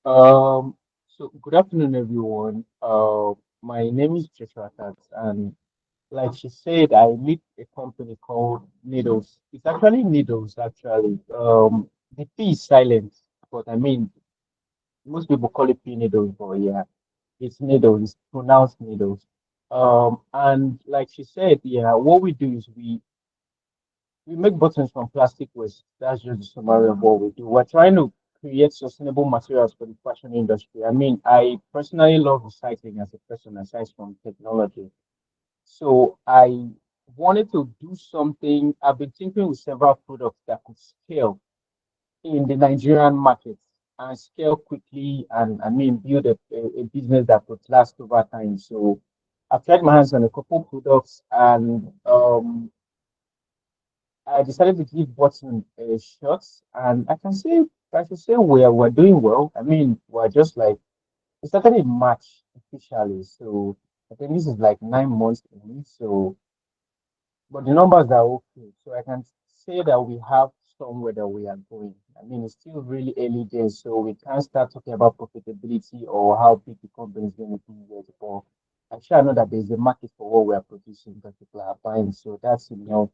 Um, so good afternoon, everyone. My name is Joshua Tats, and like she said, I lead a company called Needles. It's actually Needles, actually. The P is silent, but I mean, most people call it P Needles, but yeah, it's Needles. It's pronounced Needles. And like she said, yeah, what we do is we make buttons from plastic waste. That's just the summary of what we do. We're trying to create sustainable materials for the fashion industry. I mean, I personally love recycling as a person aside from technology. So I wanted to do something. I've been thinking with several products that could scale in the Nigerian market and scale quickly and I mean build a business that could last over time. So I've tried my hands on a couple products and I decided to give Boston a shot, and I can say we're doing well. I mean, we're just like we started in March officially, so I think this is like 9 months in. So, but the numbers are okay. So I can say that we have somewhere that we are going. I mean, it's still really early days, so we can't start talking about profitability or how big the company is going to be yet. But I sure know that there's a market for what we are producing that people are buying. So that's enough.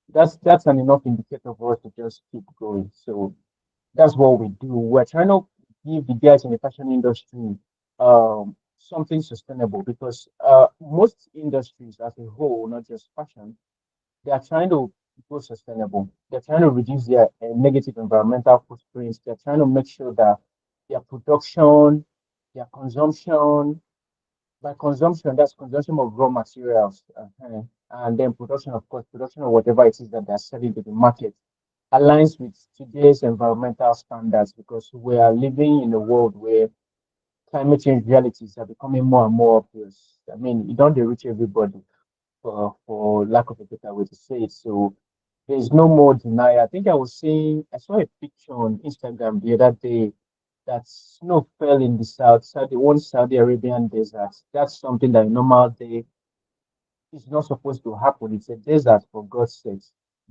That's an enough indicator for us to just keep going. So that's what we do. We're trying to give the guys in the fashion industry something sustainable because most industries as a whole, not just fashion, they are trying to go sustainable. They're trying to reduce their negative environmental footprints. They're trying to make sure that their production, their consumption, by consumption, that's consumption of raw materials, and then production, of course, production of whatever it is that they're selling to the market aligns with today's environmental standards because we are living in a world where climate change realities are becoming more and more obvious. I mean, you don't reach everybody, for lack of a better way to say it. So there's no more denial. I think I saw a picture on Instagram the other day that snow fell in the one Saudi Arabian desert. That's something that a normal day is not supposed to happen. It's a desert for God's sake,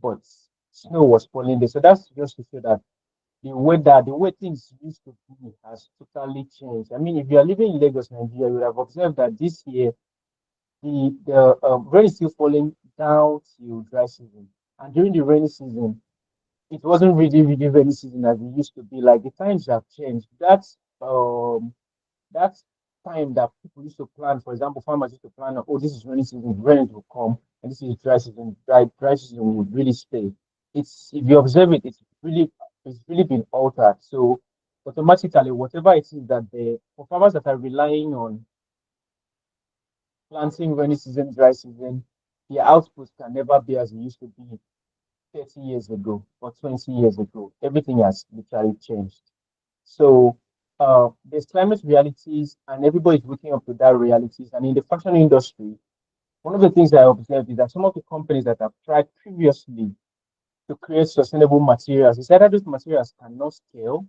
but snow was falling there. So that's just to show that the way things used to be has totally changed. I mean, if you are living in Lagos, Nigeria, you would have observed that this year the rain is still falling down till dry season. And during the rainy season, it wasn't really rainy season as it used to be. Like the times have changed. That's time that people used to plan. For example, farmers used to plan, oh, this is rainy season, rain will come, and this is dry season, dry season will really stay. It's if you observe it, it's really been altered. So automatically, whatever it is that for farmers that are relying on planting rainy season, dry season, their output can never be as it used to be 30 years ago or 20 years ago. Everything has literally changed. So there's climate realities, and everybody's waking up to that realities. And in the fashion industry, one of the things that I observed is that some of the companies that have tried previously to create sustainable materials, it's either those materials cannot scale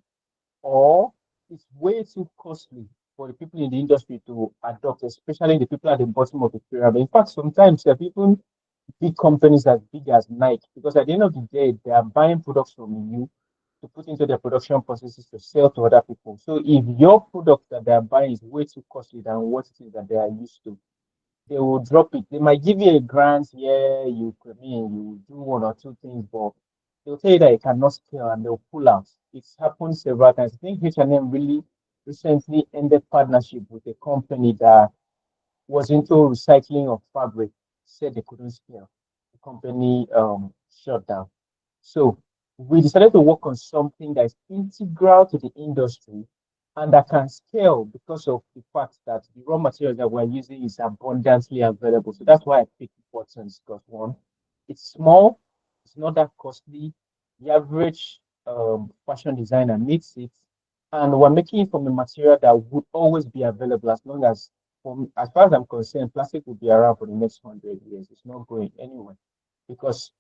or it's way too costly for the people in the industry to adopt, especially the people at the bottom of the pyramid. In fact, sometimes there are people big companies as big as Nike, because at the end of the day, they are buying products from you to put into their production processes to sell to other people. So if your product that they are buying is way too costly than what it is that they are used to, they will drop it. They might give you a grant, yeah, you do one or two things, but they'll tell you that it cannot scale and they'll pull out. It's happened several times. I think H&M really recently ended partnership with a company that was into recycling of fabric, said they couldn't scale. The company shut down. So we decided to work on something that is integral to the industry and that can scale because of the fact that the raw material that we're using is abundantly available. So that's why I picked buttons because one, it's small, it's not that costly. The average fashion designer needs it, and we're making it from a material that would always be available as long as, as far as I'm concerned, plastic will be around for the next 100 years. It's not going anywhere because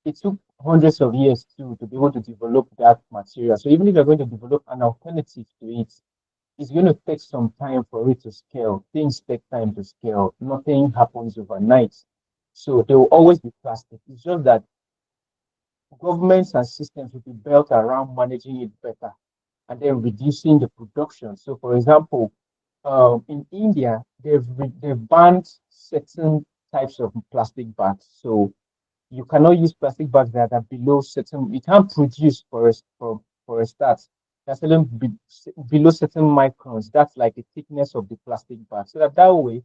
it took hundreds of years to be able to develop that material. So even if you're going to develop an alternative to it, it's going to take some time for it to scale. Things take time to scale. Nothing happens overnight. So there will always be plastic. It's just that governments and systems will be built around managing it better. and then reducing the production. So, for example, in India, they've banned certain types of plastic bags. So you cannot use plastic bags that are below certain. You can't produce for a start. That's below certain microns. That's like the thickness of the plastic bag. So that way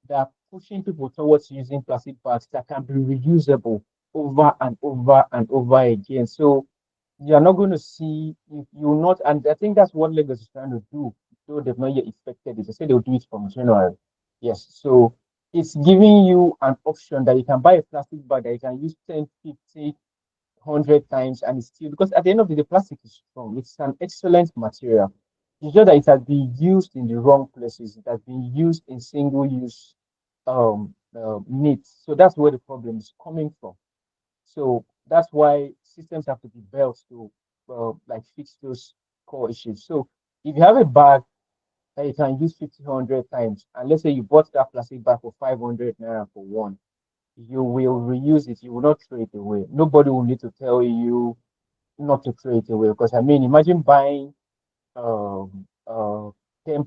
they are pushing people towards using plastic bags that can be reusable over and over and over again. So you're not going to see if you not, and I think that's what Lagos is trying to do, though they've not yet effected it. They say they'll do it from January. Yes. So it's giving you an option that you can buy a plastic bag that you can use 10, 50, 100 times, and it's still, because at the end of the day, plastic is strong. It's an excellent material. It's just that it has been used in the wrong places. It has been used in single use needs. So that's where the problem is coming from. So that's why systems have to be built to like fix those core issues. So if you have a bag that you can use 50, 100 times, and let's say you bought that plastic bag for 500 naira for one, you will reuse it. You will not throw it away. Nobody will need to tell you not to throw it away. Because I mean, imagine buying 10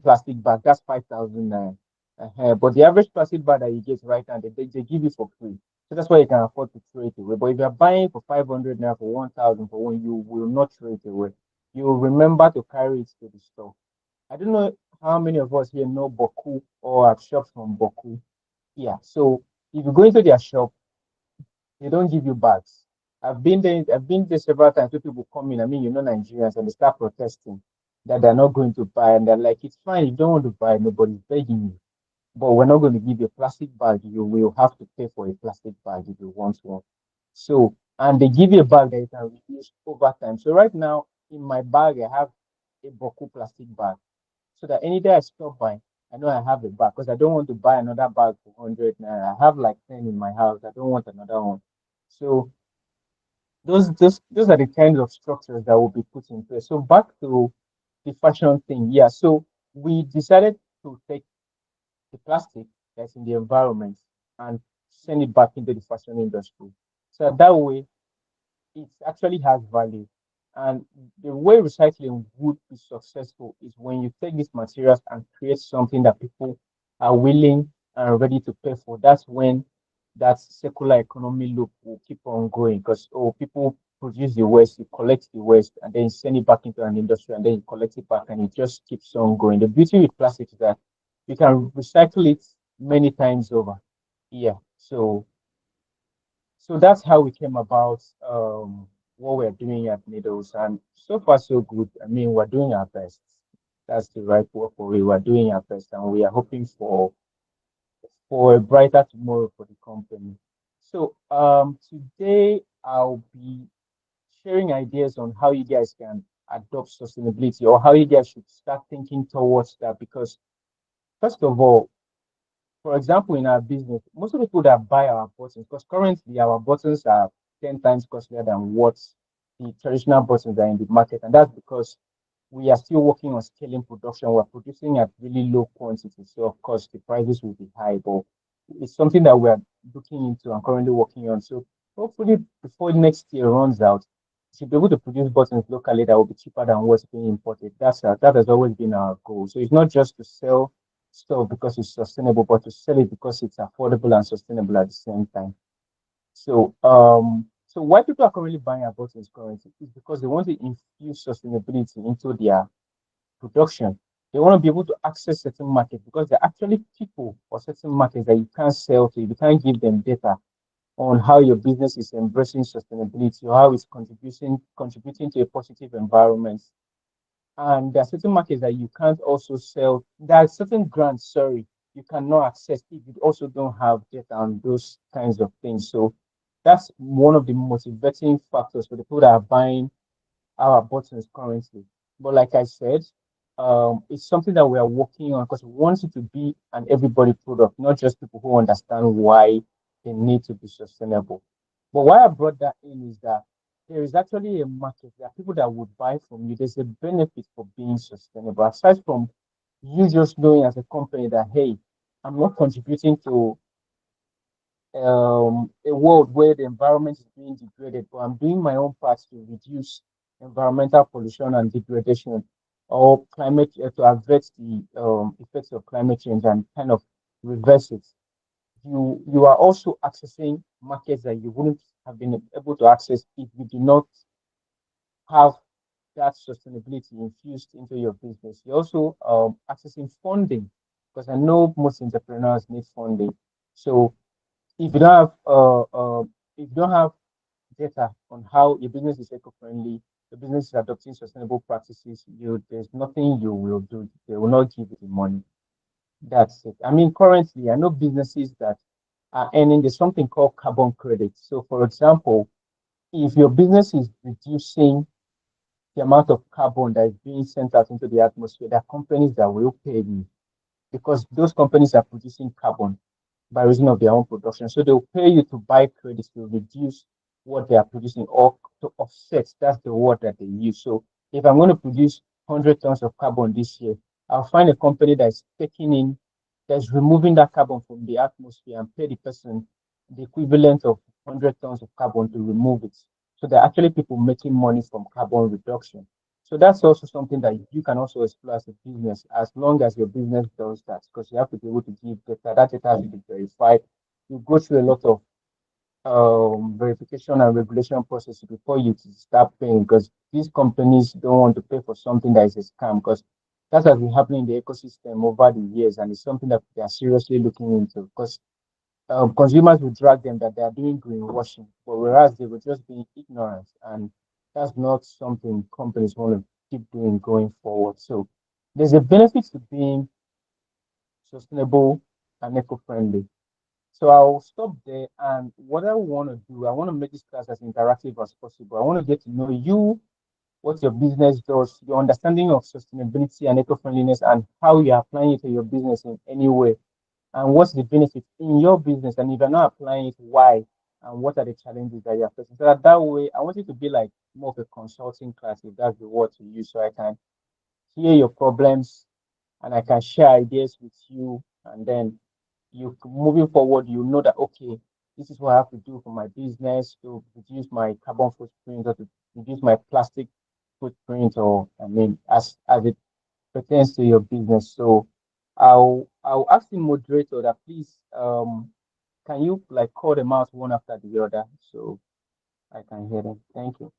plastic bag, that's 5,000 naira. But the average plastic bag that you get right now, they give you for free. So that's why you can afford to throw it away. But if you're buying for 500 naira for 1,000 for one, you will not throw it away. You will remember to carry it to the store. I don't know how many of us here know Boku or have shopped from Boku. Yeah. So if you go into their shop, they don't give you bags. I've been there several times where people come in. I mean, Nigerians, and they start protesting that they're not going to buy, and they're like, it's fine, you don't want to buy, nobody's begging you. But we're not going to give you a plastic bag. You will have to pay for a plastic bag if you want one. So, and they give you a bag that you can reuse over time. So right now in my bag, I have a Boku plastic bag. So that any day I stop by, I know I have a bag, because I don't want to buy another bag for 100 naira. I have like 10 in my house. I don't want another one. So those are the kinds of structures that will be put in place. So back to the fashion thing. Yeah. So we decided to take the plastic that's in the environment and send it back into the fashion industry. So that way it actually has value. And the way recycling would be successful is when you take these materials and create something that people are willing and ready to pay for. That's when that circular economy loop will keep on going, because people produce the waste, you collect the waste, and then you send it back into an industry, and then you collect it back, and it just keeps on going. The beauty with plastic is that you can recycle it many times over. Yeah. So that's how we came about what we're doing at Needles, and so far so good. I mean, we're doing our best. That's the right word for it. We're doing our best, and we are hoping for a brighter tomorrow for the company. So today I'll be sharing ideas on how you guys can adopt sustainability, or how you guys should start thinking towards that. Because first of all, for example, in our business, most of the people that buy our buttons, because currently our buttons are 10 times costlier than what the traditional buttons are in the market. And that's because we are still working on scaling production. We're producing at really low quantity. So, of course, the prices will be high, but it's something that we're looking into and currently working on. So, hopefully, before next year runs out, we should be able to produce buttons locally that will be cheaper than what's being imported. That has always been our goal. So, it's not just to sell stuff because it's sustainable, but to sell it because it's affordable and sustainable at the same time. So why people are currently buying our bottles currently is because they want to infuse sustainability into their production. They want to be able to access certain markets, because there are actually people or certain markets that you can't sell to. You can't give them data on how your business is embracing sustainability, or how it's contributing to a positive environment. And there are certain markets that you can't also sell. There are certain grants, sorry, you cannot access if you also don't have data on those kinds of things. So that's one of the motivating factors for the people that are buying our buttons currently. But like I said, it's something that we are working on, because we want it to be an everybody product, not just people who understand why they need to be sustainable. But why I brought that in is that there is actually a market. There are people that would buy from you. There's a benefit for being sustainable. Aside from you just knowing as a company that, hey, I'm not contributing to a world where the environment is being degraded, but I'm doing my own part to reduce environmental pollution and degradation. or climate to avert the effects of climate change and kind of reverse it. You are also accessing markets that you wouldn't have been able to access if you do not have that sustainability infused into your business. You're also accessing funding because I know most entrepreneurs need funding. So if you don't have if you don't have data on how your business is eco-friendly, the business is adopting sustainable practices, there's nothing you will do. They will not give you the money. That's it. I mean, currently, I know businesses that are earning, there's something called carbon credit. So, for example, if your business is reducing the amount of carbon that is being sent out into the atmosphere, there are companies that will pay you because those companies are producing carbon by reason of their own production. So they'll pay you to buy credits to reduce what they are producing or to offset. That's the word that they use. So if I'm going to produce 100 tons of carbon this year, I'll find a company that's taking in, that's removing that carbon from the atmosphere and pay the person the equivalent of 100 tons of carbon to remove it. So there are actually people making money from carbon reduction. So that's also something that you can also explore as a business, as long as your business does that, because you have to be able to give data. That data has to be verified. You go through a lot of verification and regulation process before you to start paying, because these companies don't want to pay for something that is a scam, because that has been happening in the ecosystem over the years, and it's something that they are seriously looking into. Because consumers will drag them that they are doing greenwashing, but whereas they were just being ignorant, and that's not something companies want to keep doing going forward. So there's a benefit to being sustainable and eco-friendly. So I'll stop there, and what I want to do, I want to make this class as interactive as possible. I want to get to know you, what your business does, your understanding of sustainability and eco-friendliness, and how you're applying it to your business in any way, and what's the benefit in your business, and if you're not applying it, why, and what are the challenges that you're facing. So that way, I want it to be like more of a consulting class, if that's the word to use, so I can hear your problems and I can share ideas with you, and then moving forward, you know that okay, this is what I have to do for my business to reduce my carbon footprint or to reduce my plastic footprint, or I mean, as it pertains to your business. So I'll ask the moderator that please can you like call them out one after the other so I can hear them. Thank you.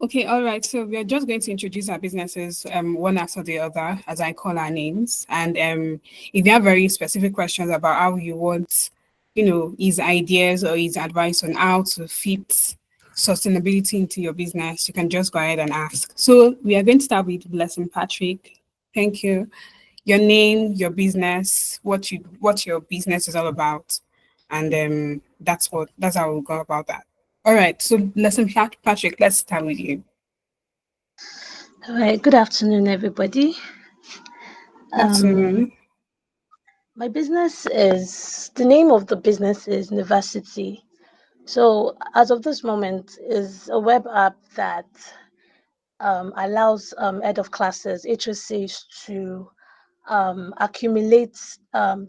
Okay, all right. So we are just going to introduce our businesses one after the other as I call our names. And if you have very specific questions about how you want, his ideas or his advice on how to fit sustainability into your business, you can just go ahead and ask. So we are going to start with Blessing Patrick. Thank you. Your name, your business, what your business is all about, and that's how we'll go about that. All right. So, Patrick, let's start with you. All right, good afternoon, everybody. Um, Afternoon. my business is the name of the business is University. So, as of this moment, is a web app that allows head of classes HSCs to accumulate.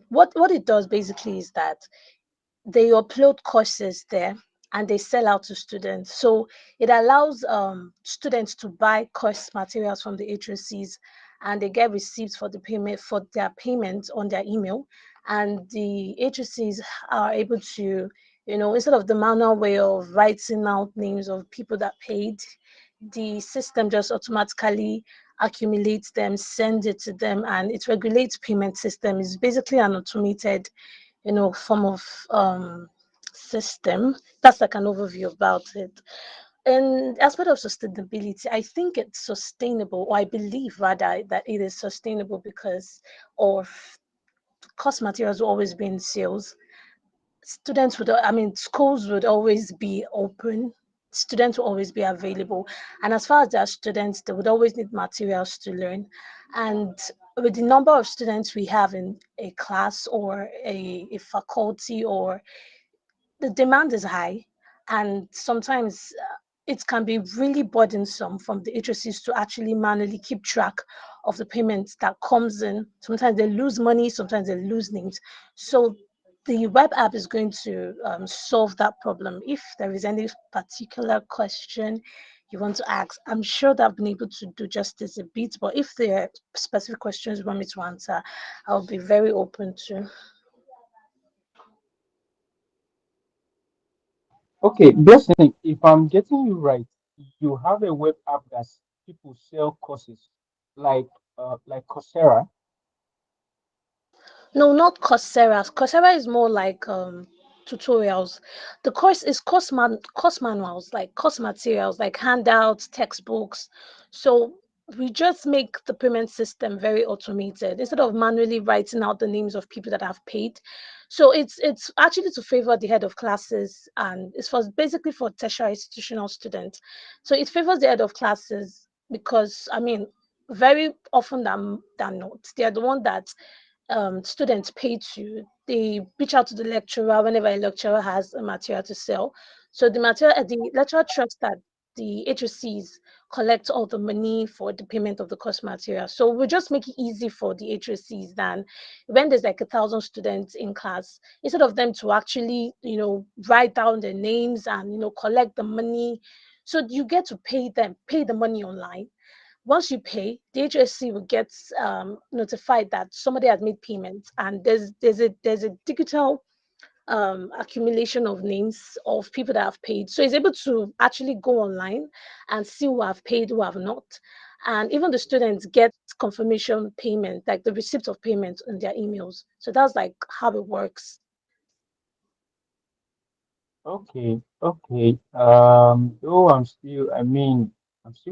What it does basically is that they upload courses there and they sell out to students. So it allows students to buy course materials from the HOCs and they get receipts for the payment for their payment on their email. And the HOCs are able to, instead of the manual way of writing out names of people that paid, the system just automatically accumulates them, sends it to them, and it regulates payment system. It's basically an automated form of system. That's like an overview about it. And aspect of sustainability, I think it's sustainable, or I believe rather that it is sustainable because of cost materials will always be in sales. Schools would always be open. Students will always be available. And as far as there are students, they would always need materials to learn. And with the number of students we have in a class or a faculty, or the demand is high, and sometimes it can be really burdensome from the HOCs to actually manually keep track of the payments that comes in. Sometimes they lose money, sometimes they lose names. So the web app is going to solve that problem. If there is any particular question you want to ask. I'm sure that I've been able to do justice a bit, but if there are specific questions you want me to answer, I'll be very open to. Okay, Blessing, if I'm getting you right, you have a web app that people sell courses like Coursera. No, not Coursera. Coursera is more like tutorials. The course is course manuals, like course materials, like handouts, textbooks. So we just make the payment system very automated instead of manually writing out the names of people that have paid. So it's actually to favor the head of classes, and it's for basically for tertiary institutional students. So it favors the head of classes because I mean very often than not, they are the one that students pay to. They reach out to the lecturer whenever a lecturer has a material to sell. So the lecturer trusts that the HOCs collect all the money for the payment of the course material. So we just make it easy for the HOCs than when there's like 1,000 students in class, instead of them to actually, write down their names and, collect the money. So you get to pay the money online. Once you pay, the HSC will get notified that somebody has made payment, and there's a digital accumulation of names of people that have paid. So it's able to actually go online and see who have paid, who have not, and even the students get confirmation payment, like the receipt of payment in their emails. So that's like how it works. Okay, okay. Though I'm still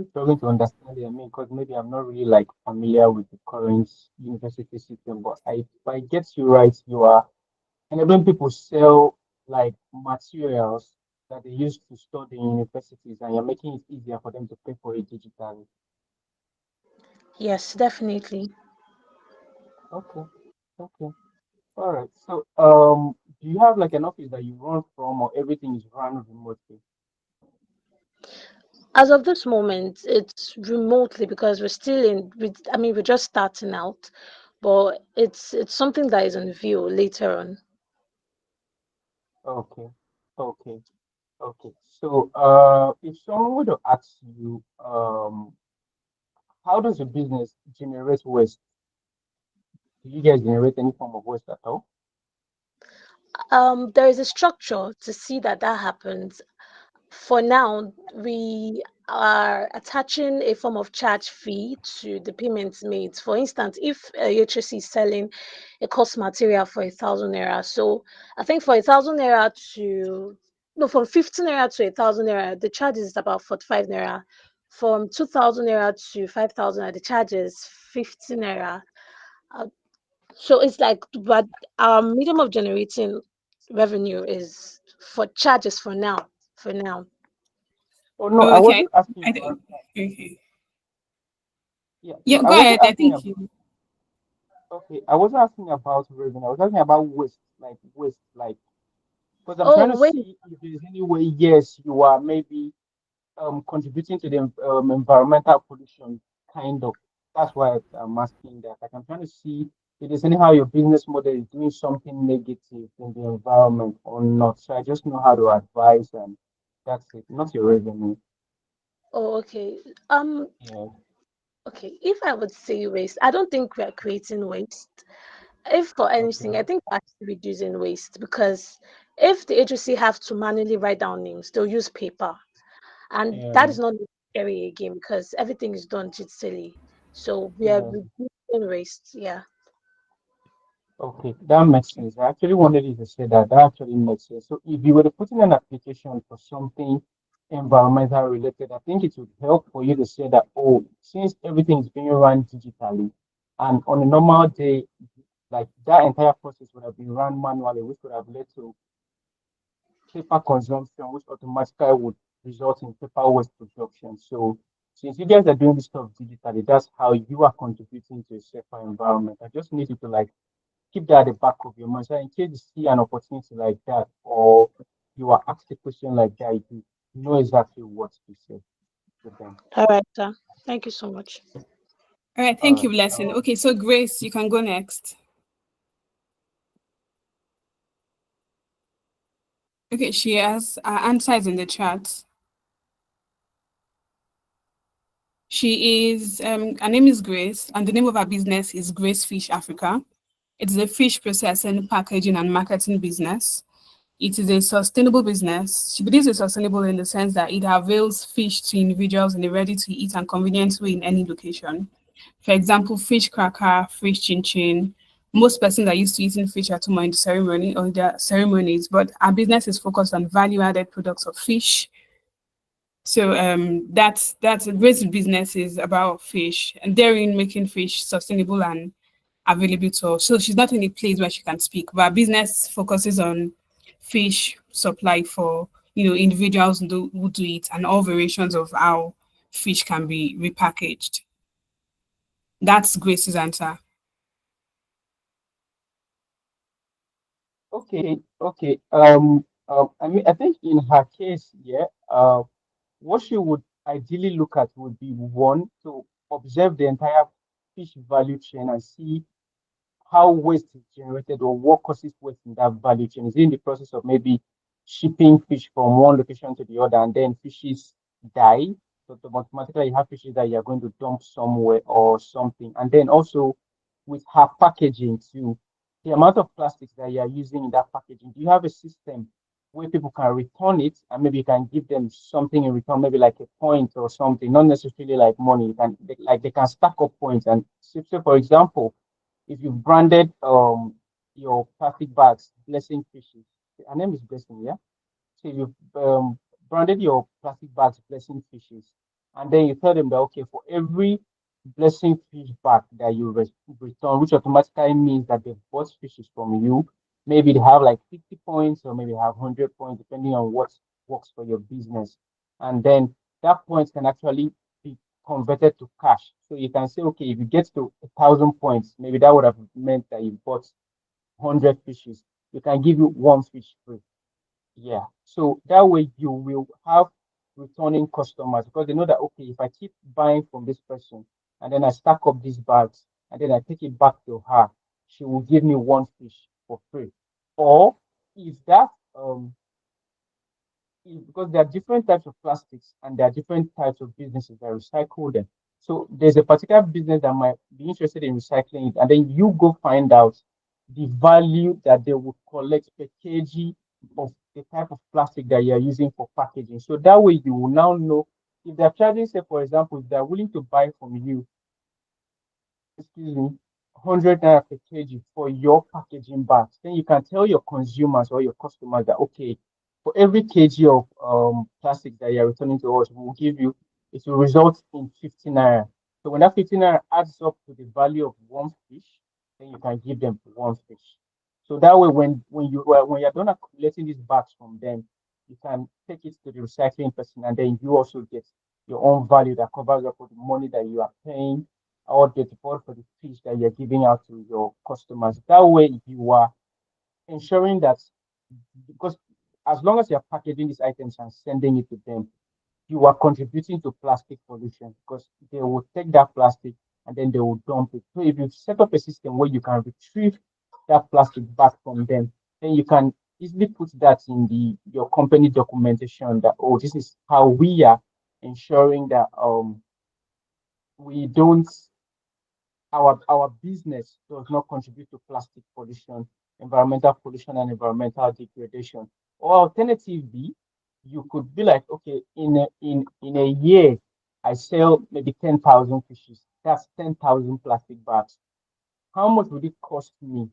struggling to understand it. I mean, because maybe I'm not really like familiar with the current university system, but if I get you right, you are enabling people sell like materials that they use to study in universities, and you're making it easier for them to pay for it digitally. Yes, definitely. Okay, okay. All right. So, do you have like an office that you run from, or everything is run remotely? As of this moment, it's remotely because I mean, we're just starting out, but it's something that is on view later on. Okay, okay, okay. So, if someone were to ask you, how does your business generate waste? Do you guys generate any form of waste at all? There is a structure to see that that happens. For now, we are attaching a form of charge fee to the payments made. For instance, if HSC is selling a course material for 1,000 naira, so I think for 1,000 naira to no, from 15 naira to 1,000 naira, the charge is about 45 naira. From 2,000 naira to 5,000 naira, the charge is 50 naira. Uh, so it's like, but our medium of generating revenue is for charges for now. For now. Oh no, I Okay. wasn't asking I about think. that. Okay. Yeah, no, Yeah, I go wasn't ahead. I asking think about. you. Okay, I wasn't asking about revenue. I was asking about waste, like because I'm trying to Oh, wait. see if there's any way. Yes, you are maybe contributing to the environmental pollution, kind of. That's why I'm asking that. Like, I'm trying to see if there's anyhow your business model is doing something negative in the environment or not. So I just know how to advise, and that's it. Not your revenue. Oh, okay. Um, Yeah. okay. If I would say waste, I don't think we are creating waste. If for anything, Okay. I think we're actually reducing waste because if the agency have to manually write down names, they'll use paper. And that Yeah. is not necessary again because everything is done digitally. So we are Yeah. reducing waste. Yeah. Okay, that makes sense. I actually wanted you to say that. That actually makes sense. So if you were to put in an application for something environmental related, I think it would help for you to say that, oh, since everything is being run digitally, and on a normal day, like that entire process would have been run manually, which would have led to paper consumption, which automatically would result in paper waste production. So since you guys are doing this stuff digitally, that's how you are contributing to a safer environment. I just need you to like keep that at the back of your mind. So in case you see an opportunity like that, or you are asked a question like that, you know exactly what to say to them. All right, sir. Thank you so much. All right. All Thank you, right. Blessing. Okay. So, Grace, you can go next. Okay. She has answers in the chat. Her name is Grace, and the name of her business is Grace Fish Africa. It's a fish processing, packaging, and marketing business. It is a sustainable business. She believes it's sustainable in the sense that it avails fish to individuals in a ready-to-eat and convenient way in any location. For example, fish cracker, fish chin chin. Most persons are used to eating fish at home or in the ceremony or their ceremonies, but our business is focused on value-added products of fish. So that's a great business is about fish and therein making fish sustainable and available to her. So she's not in a place where she can speak, but her business focuses on fish supply for individuals who do it and all variations of how fish can be repackaged. That's Grace's answer. Okay. I mean, I think in her case, yeah, what she would ideally look at would be one to observe the entire fish value chain and see how waste is generated or what causes waste in that value chain. Is it in the process of maybe shipping fish from one location to the other and then fishes die? So automatically you have fishes that you're going to dump somewhere or something. And then also with her packaging too, the amount of plastics that you're using in that packaging, do you have a system where people can return it and maybe you can give them something in return, maybe like a point or something, not necessarily like money. They can stack up points and so for example, if you've branded your plastic bags Blessing Fishes, her name is Blessing, yeah. So you've branded your plastic bags Blessing Fishes, and then you tell them that okay, for every Blessing fish bag that you return, which automatically means that they've bought fishes from you. Maybe they have like 50 points, or maybe have 100 points, depending on what works for your business. And then that points can actually be converted to cash. So you can say, okay, if you get to 1,000 points, maybe that would have meant that you bought 100 fishes. We can give you one fish free. Yeah. So that way you will have returning customers because they know that okay, if I keep buying from this person and then I stack up these bags and then I take it back to her, she will give me one fish for free. Or if that because there are different types of plastics and there are different types of businesses that recycle them. So there's a particular business that might be interested in recycling it, and then you go find out the value that they would collect per kg of the type of plastic that you're using for packaging. So that way you will now know if they're charging, say, for example, if they're willing to buy from you, excuse me, 100 naira per kg for your packaging bags, then you can tell your consumers or your customers that, okay, for every kg of plastic that you're returning to us, we will give you, it will result in 50 naira. So when that 50 naira adds up to the value of one fish, then you can give them one fish. So that way, when you're done accumulating these bags from them, you can take it to the recycling person, and then you also get your own value that covers up for the money that you are paying or the default for the fish that you're giving out to your customers. That way, you are ensuring that because as long as you're packaging these items and sending it to them, you are contributing to plastic pollution because they will take that plastic and then they will dump it. So if you set up a system where you can retrieve that plastic back from them, then you can easily put that in your company documentation that oh, this is how we are ensuring that we don't our business does not contribute to plastic pollution, environmental pollution, and environmental degradation. Or alternatively, you could be like, okay, in a year, I sell maybe 10,000 fishes. That's 10,000 plastic bags. How much would it cost me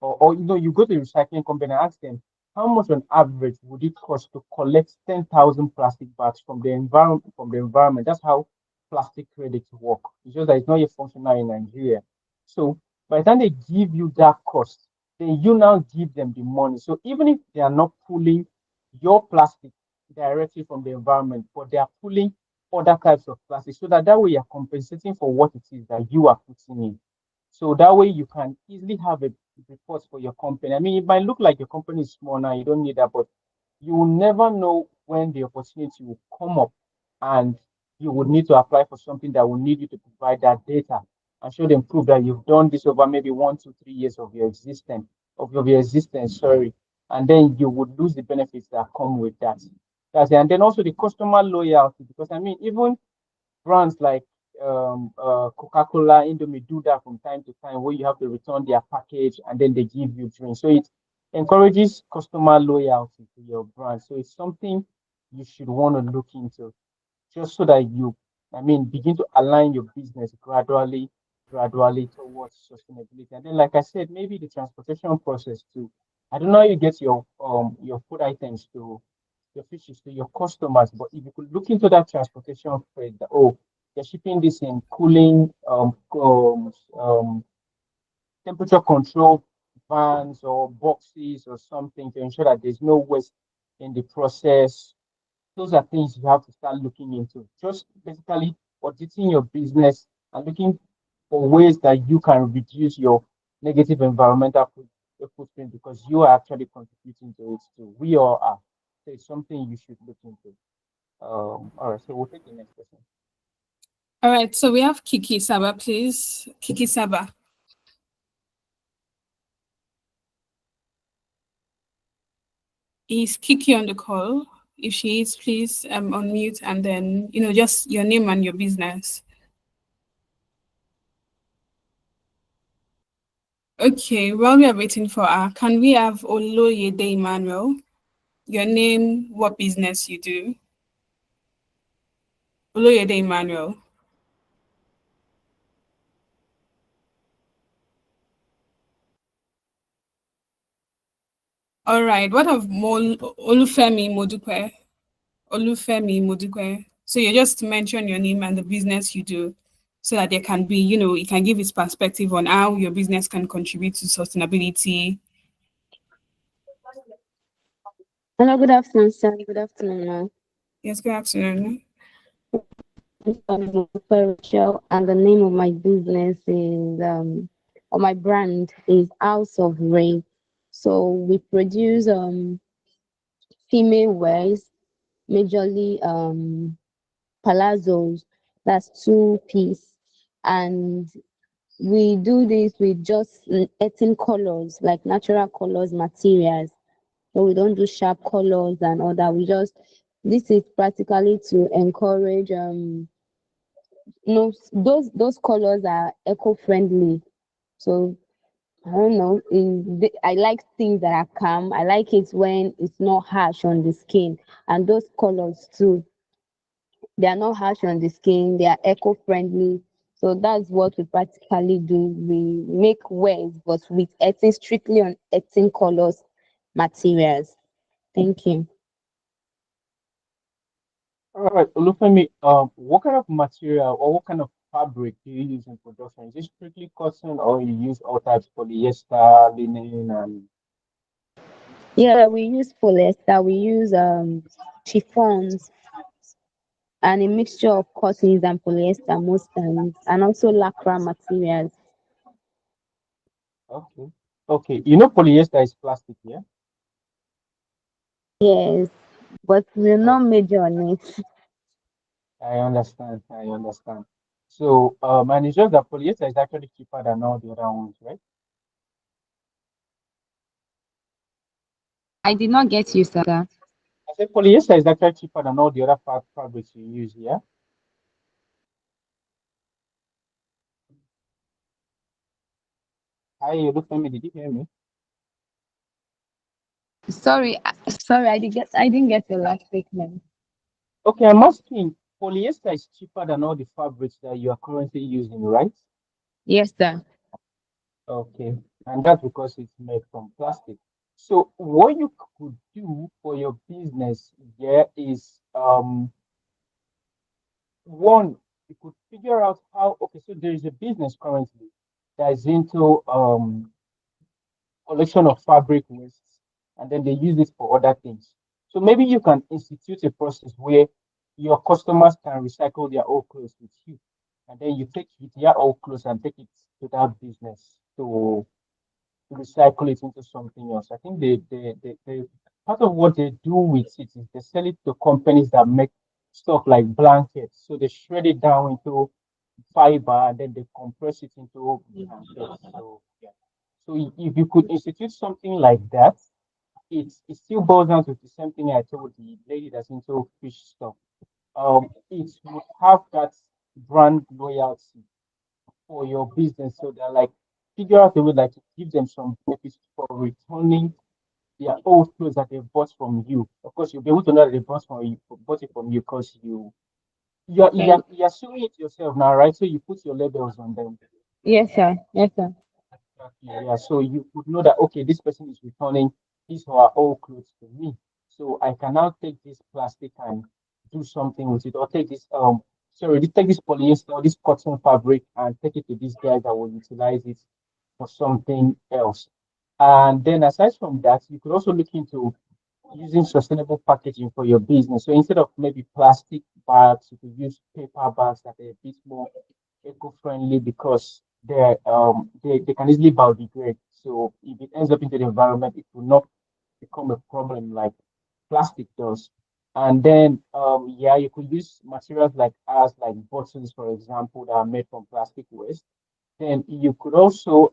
or you go to the recycling company and ask them how much on average would it cost to collect 10,000 plastic bags from the environment. That's how plastic credits work. It's just that it's not yet functional in Nigeria. So by the time they give you that cost, then you now give them the money. So even if they are not pulling your plastic directly from the environment, but they are pulling other types of plastic, so that way you're compensating for what it is that you are putting in. So that way you can easily have a report for your company. I mean, it might look like your company is small now, you don't need that, but you will never know when the opportunity will come up and you would need to apply for something that will need you to provide that data and show them proof that you've done this over maybe 1, 2, 3 years of your existence, sorry. And then you would lose the benefits that come with that. That's it. And then also the customer loyalty, because I mean, even brands like Coca-Cola, Indomie do that from time to time, where you have to return their package and then they give you drinks. So it encourages customer loyalty to your brand. So it's something you should want to look into, just so that you, I mean, begin to align your business gradually towards sustainability. And then, like I said, maybe the transportation process too. I don't know how you get your food items to your fishes to your customers, but if you could look into that transportation freight, that, oh, they're shipping this in cooling temperature control vans or boxes or something to ensure that there's no waste in the process. Those are things you have to start looking into. Just basically auditing your business and looking for ways that you can reduce your negative environmental footprint, because you are actually contributing to it too. We all are. So it's something you should look into. All right, so we'll take the next question. All right, so we have Kiki Saba, please. Kiki Saba. Is Kiki on the call? If she is, please unmute and then, just your name and your business. Okay, while we are waiting for her, can we have Oloyede Emmanuel? Your name, what business you do? Oloyede Emmanuel. All right, what of Olufemi Modupe? Olufemi Modupe. So you just mention your name and the business you do, so that there can be, it can give its perspective on how your business can contribute to sustainability. Hello, good afternoon, sir. Good afternoon, ma'am. Yes, good afternoon. Rachel, and the name of my business is, or my brand is House of Ray. So we produce female wears, majorly palazzos, that's 2 piece, and we do this with just 18 colors, like natural colors, materials. So we don't do sharp colors and all that. This is practically to encourage no, those colors are eco-friendly. So I don't know. I like things that are calm. I like it when it's not harsh on the skin, and those colors too. They are not harsh on the skin. They are eco-friendly. So that's what we practically do. We make wears, but with 18 strictly on 18 colors, materials. Thank you. All right, Olufemi, what kind of material or what kind of fabric do you use in production? Is it strictly cotton, or you use all types, polyester, linen, and Yeah, we use polyester. We use chiffons and a mixture of cottons and polyester most times, and also lacquer materials. okay, okay. You know, polyester is plastic, yeah. Yes, but we're not Okay, major on it. I understand. I understand. So, and it's just that polyester is actually cheaper than all the other ones, right? I did not get you, sir. I said polyester is actually cheaper than all the other fabrics you use, yeah. Hi, Olufemi, did you hear me? Sorry, I didn't get your last statement. Okay, I'm asking, polyester is cheaper than all the fabrics that you are currently using, right? Yes, sir. Okay, and that's because it's made from plastic. So what you could do for your business, yeah, is one, you could figure out how, okay, so there is a business currently that is into collection of fabric waste, and then they use it for other things. So maybe you can institute a process where your customers can recycle their old clothes with you, and then you take their old clothes and take it to that business to recycle it into something else. I think they part of what they do with it is they sell it to companies that make stuff like blankets. So they shred it down into fiber and then they compress it into blankets. So yeah. So if you could institute something like that, it still boils down to the same thing I told the lady that's into fish stuff. It would have that brand loyalty for your business. So they're like figure out a way like to give them some benefits for returning their old clothes that they bought from you. Of course, you'll be able to know that they bought it from you because you're suing it yourself now, right? So you put your labels on them. Yes, sir. Yes, sir. Exactly. Yeah. So you could know that okay, this person is returning his or her old clothes to me. So I can now take this plastic and do something with it, or take this take this polyester or this cotton fabric and take it to these guys that will utilize it for something else. And then aside from that, you could also look into using sustainable packaging for your business. So instead of maybe plastic bags, you could use paper bags that are a bit more eco-friendly because they can easily biodegrade. So if it ends up into the environment, it will not become a problem like plastic does. And then yeah, you could use materials like ours, like bottles, for example, that are made from plastic waste. Then you could also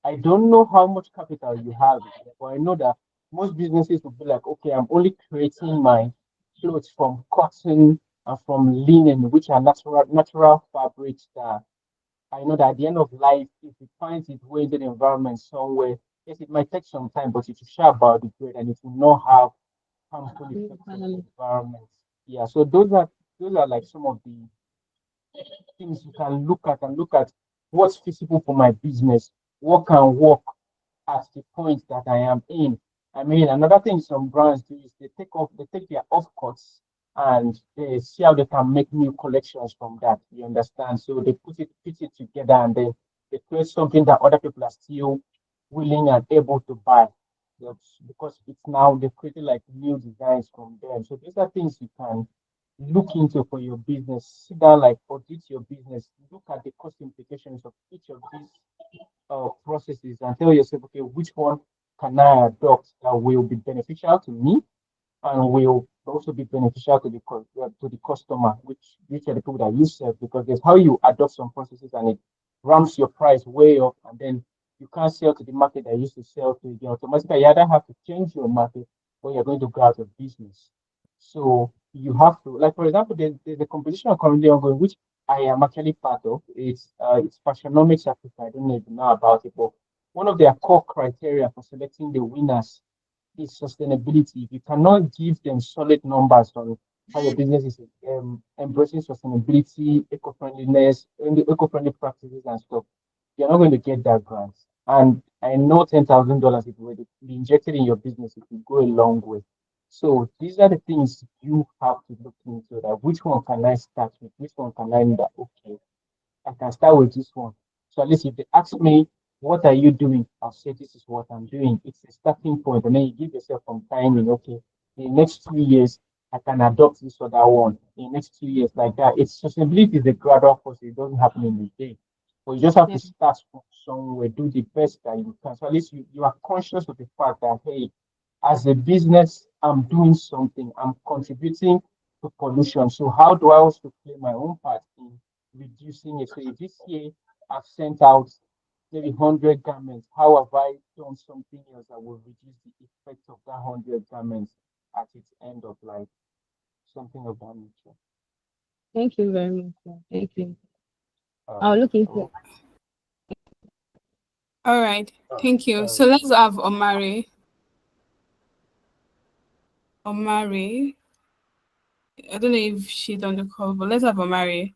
I don't know how much capital you have, but I know that most businesses will be like, okay, I'm only creating my clothes from cotton and from linen, which are natural fabrics that I know that at the end of life, if it finds its way into the environment somewhere, yes, it might take some time, but it will share about the grade and it will not have harmful effects on the environment. Yeah, so those are like some of the things you can look at and look at what's feasible for my business, what can work at the point that I am in. I mean, another thing some brands do is they take their off cuts and they see how they can make new collections from that. You understand? So they put it together and then they create something that other people are still willing and able to buy. Because it's now they created like new designs from them. So these are things you can look into for your business. Sit down, like audit your business, look at the cost implications of each of these processes and tell yourself, okay, which one can I adopt that will be beneficial to me and will also be beneficial to the customer, which are the people that you serve, because there's how you adopt some processes and it ramps your price way up, and then you can't sell to the market that you used to sell to again. Automatically, you either have to change your market or you're going to go out of business. So you have to, like for example, there's a competition currently ongoing, which I am actually part of. It's Fashionomics Africa. I don't know if you know about it, but one of their core criteria for selecting the winners is sustainability. If you cannot give them solid numbers on how your business is embracing sustainability, eco-friendliness, and the eco-friendly practices and stuff, you're not going to get that grant. And I know $10,000 if it were to be injected in your business, it will go a long way. So these are the things you have to look into. That which one can I start with? Which one can I know that okay, I can start with this one. So at least if they ask me, what are you doing? I'll say, this is what I'm doing. It's a starting point. And then you give yourself some timing. Okay, in the next 2 years, I can adopt this or that one. In the next 2 years, like that. It's sustainability is a gradual process. It doesn't happen in a day. But you just have to Yeah. start from somewhere, do the best that you can. So at least you are conscious of the fact that, hey, as a business, I'm doing something, I'm contributing to pollution. So how do I also play my own part in reducing it? So if this year I've sent out maybe 100 garments, how have I done something else that will reduce the effect of that 100 garments at its end of life? Something of that nature. Thank you very much, sir. Thank you. All I'll right. look into it. So, All right. Thank you. all So right. let's have Omari. Omari. I don't know if she's on the call, but let's have Omari.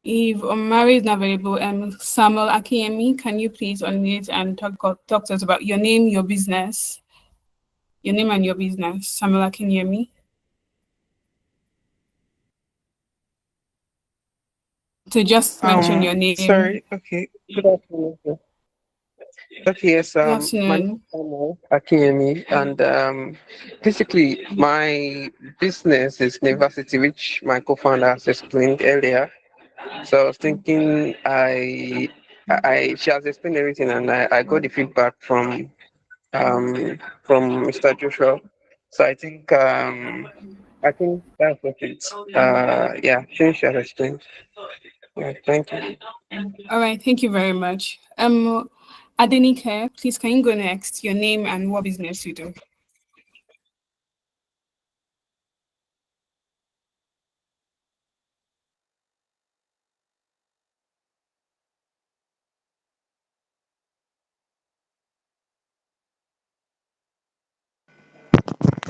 If Omari is not available, Samuel Akiyemi, can you please unmute and talk to us about your name, your business, your name and your business? Samuel Akiyemi. To just mention your name. Sorry. Okay. Good afternoon, sir. Okay, yes. Good My name afternoon. is Samuel Akinyemi, and basically my business is University, which my co-founder has explained earlier. So I was thinking, she has explained everything, and I got the feedback from Mr. Joshua. So I think that's what it. Yeah, she has explained. Yeah, thank you. All right, thank you very much. Adenike, please can you go next? Your name and what business you do.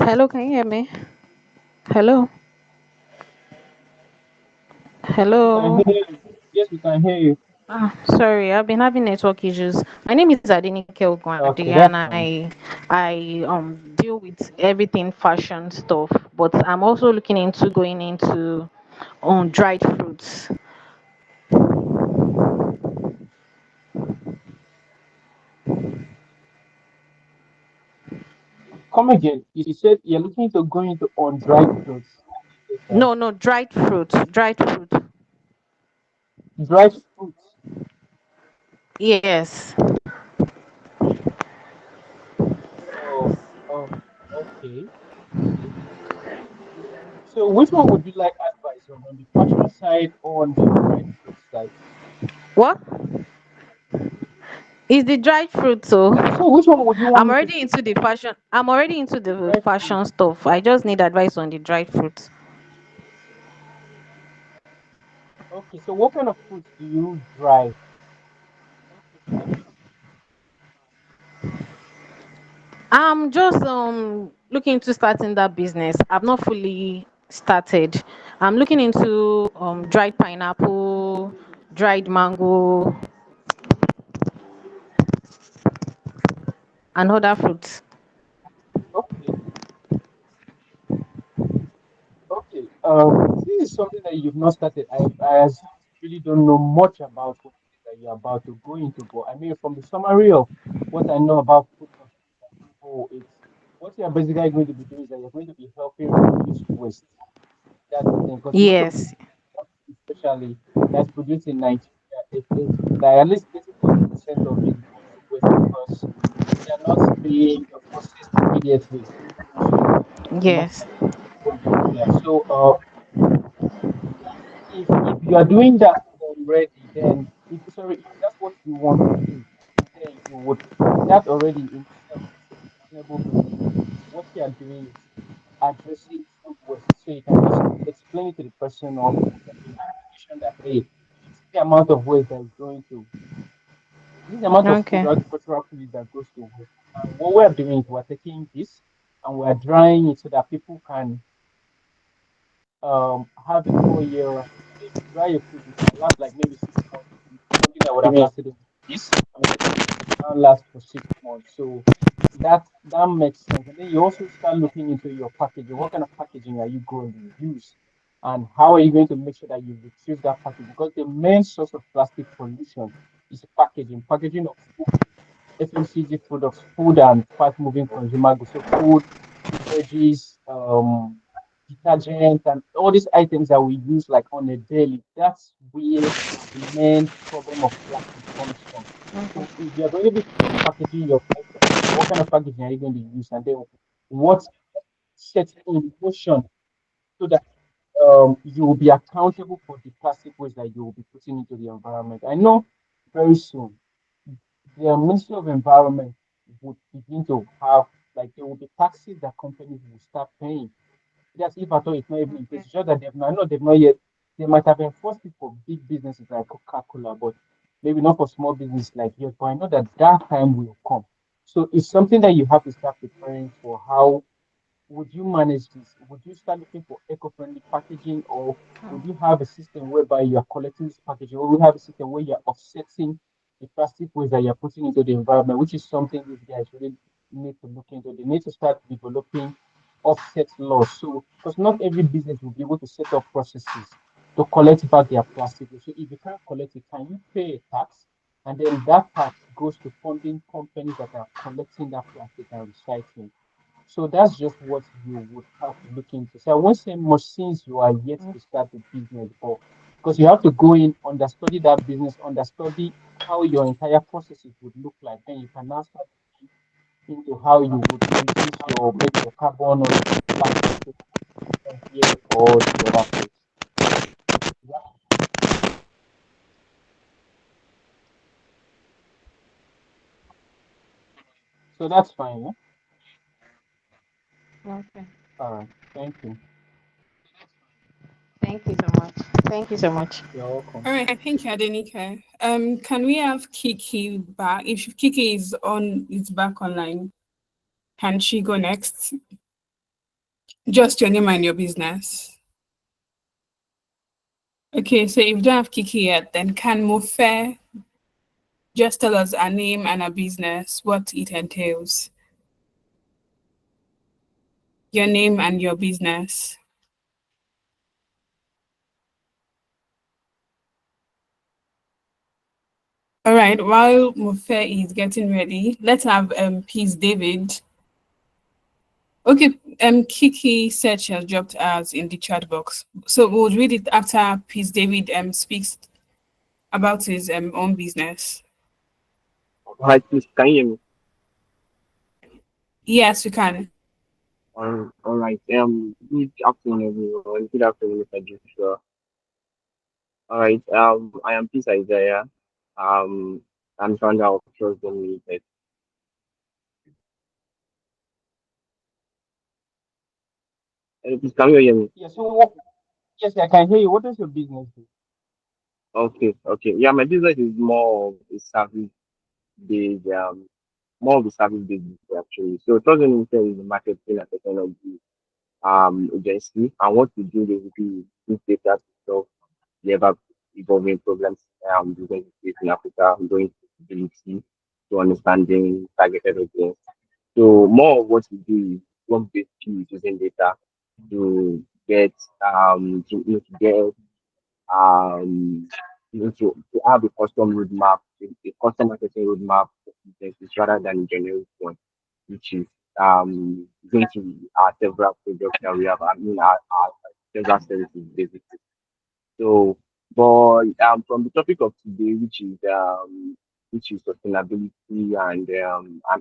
Hello, can you hear me? Hello, Yes, we can hello. hear you. Yes, we can hear you. Sorry, I've been having network issues. My name is Adenike Ogwandi, Okay, and that's fine. I deal with everything fashion stuff, but I'm also looking into going into dried fruits. Come again. You said you're looking to go into on dried fruits. Yes, No, no, dried fruit, dried fruit. dried fruits. Yes. Oh, oh, okay, okay. So which one would you like advice on the fashion side or on the dried fruit side? What is the dried fruit? So So which one would you want I'm me to already into the fashion. I'm already into the dried fruit? fashion stuff. I just need advice on the dried fruits. Okay, so what kind of fruits do you dry? I'm just looking into starting that business. I've not fully started. I'm looking into dried pineapple, dried mango, and other fruits. Okay, okay. This is something that you've not started. I as really don't know much about what it is that you're about to go into, but I mean, from the summary of what I know about food consumption, oh, it's what you're basically going to be doing is that you're going to be helping reduce waste. That's the thing, because most of the Yes. especially that's produced in Nigeria, it's like at least 30 to 40% of it goes to waste because they are not being processed immediately. So they're not Yes. yeah. So if you are doing that already, then if sorry, if that's what you want to do, then you would that already in itself is a reasonable business. What you are doing is addressing food waste. So you can just explain it to the person or in application that hey, this is the amount of waste that is going to this is the amount of food Okay. agricultural food that goes to waste. And what we're doing is we're taking this and we're drying it so that people can have it for a year. So if you dry your food, it can last like maybe 6 months. Something that would have lasted in this, and it can last for 6 months. So that makes sense. And then you also start looking into your packaging. What kind of packaging are you going to use? And how are you going to make sure that you reduce that packaging? Because the main source of plastic pollution is packaging, packaging of food, FMCG products, food and fast-moving consumer goods. So food, beverages, detergent, and all these items that we use like on a daily. That's where the main problem of plastic comes from. So if you're going to be packaging your items, what kind of packaging are you going to use? And then what sets in motion so that you will be accountable for the plastic waste that you will be putting into the environment. I know very soon the Ministry of Environment would begin to have like there will be taxes that companies will start paying. That's if at all it's not even in place. It's just that they've not, I know they've not yet. They might have enforced it for big businesses like Coca-Cola, but maybe not for small business like yours. But I know that that time will come. So it's something that you have to start preparing for. How would you manage this? Would you start looking for eco-friendly packaging, or would you have a system whereby you are collecting this packaging, or we have a system where you're offsetting the plastic waste that you're putting into the environment, which is something these guys really need to look into. They need to start developing offset laws. So, because not every business will be able to set up processes to collect back their plastic waste. So, if you can't collect it, can you pay a tax? And then that tax goes to funding companies that are collecting that plastic and recycling. So that's just what you would have to look into. So I won't say much since you are yet to start the business, but because you have to go in, understudy that business, understudy how your entire processes would look like, then you can now start looking into how you would reduce your maybe your carbon or your plastic from here or the other place. Yeah. So that's fine. Yeah? Okay. All right. Thank you. Thank you so much. Thank you so much. You're welcome. All right, thank you, Adenike. Can we have Kiki back? If Kiki is back online, can she go next? Just your name and your business. Okay, so if you don't have Kiki yet, then can Mofe just tell us our name and our business, what it entails? Your name and your business. All right, while Mofe is getting ready, let's have Peace David. Okay, Kiki said she has dropped us in the chat box. So we'll read it after Peace David speaks about his own business. Hi, please, can you hear me? Yes, we can. All right. Good afternoon, everyone. Good afternoon, Mr. Joshua. All right. I am Peace Isaiah. I'm founder of Trust Them Limited. Please, can you hear me? Yeah, so yes, I can hear you. What does your business do? Okay. Yeah, my business is more of a service based, more of a service based business actually. So Trust Them Limited is a marketing and technology agency, and what we do basically is use data to solve the ever evolving problems business face in Africa, going to visibility to understanding targeted audience. So more of what we do is work basically using data to get to get to have a custom roadmap, a custom marketing roadmap for businesses rather than a generic one, which is going to our several projects that we have. I mean our several services basically. So, but from the topic of today, which is sustainability and